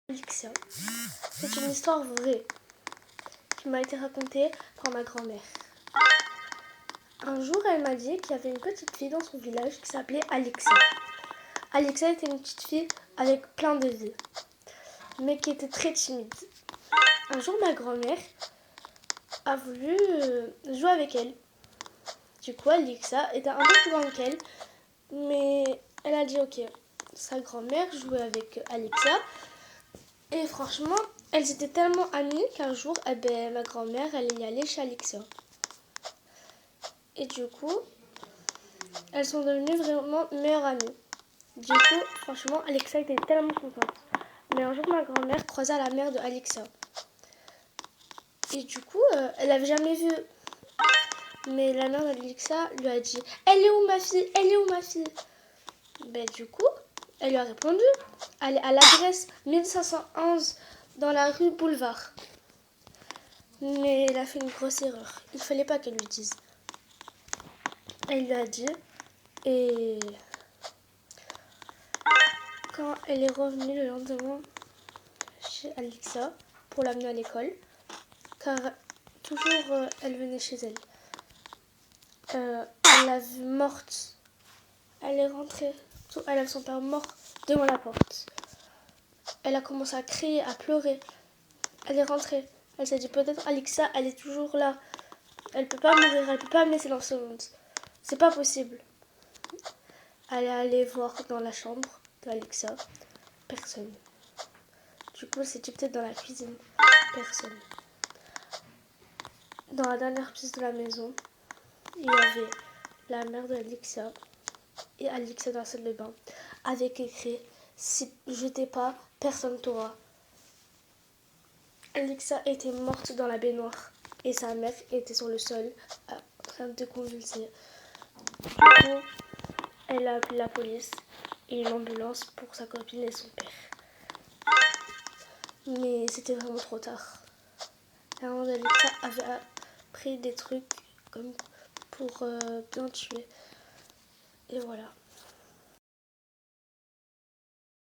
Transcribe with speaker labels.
Speaker 1: Alexia. C'est une histoire vraie qui m'a été racontée par ma grand-mère. Un jour, elle m'a dit qu'il y avait une petite fille dans son village qui s'appelait Alexia. Alexia était une petite fille avec plein de vie, mais qui était très timide. Un jour, ma grand-mère a voulu jouer avec elle. Du coup, Alexia était un peu plus grande qu'elle, mais elle a dit ok. Sa grand-mère jouait avec Alexia. Et franchement, elles étaient tellement amies qu'un jour, ma grand-mère, elle y allait chez Alexia. Et du coup, elles sont devenues vraiment meilleures amies. Du coup, franchement, Alexia était tellement contente. Mais un jour, ma grand-mère croisa la mère de Alexia. Et du coup, elle l'avait jamais vue. Mais la mère d'Alexia lui a dit « Elle est où ma fille? Elle est où ma fille ?» Du coup, elle lui a répondu « Elle est à l'adresse 1511 dans la rue Boulevard. » Mais elle a fait une grosse erreur. Il ne fallait pas qu'elle lui dise. Elle lui a dit. Et quand elle est revenue le lendemain chez Alexia pour l'amener à l'école, car toujours elle venait chez elle, elle l'a vue morte. Elle est rentrée. Elle a vu son père mort devant la porte. Elle a commencé à crier, à pleurer. Elle est rentrée. Elle s'est dit peut-être Alexia, elle est toujours là. Elle peut pas mourir, elle peut pas me laisser dans ce monde. C'est pas possible. Elle est allée voir dans la chambre d'Alexia. Personne. Du coup, elle s'est dit peut-être dans la cuisine. Personne. Dans la dernière pièce de la maison, il y avait la mère d'Alexia et Alexia dans la salle de bain avec écrit « Si je t'ai pas, personne t'aura ». Alexia était morte dans la baignoire et sa mère était sur le sol en train de convulser. Du coup, elle a appelé la police et une ambulance pour sa copine et son père. Mais c'était vraiment trop tard. La maman d'Alexia avait appris des trucs comme pour bien tuer. Et voilà.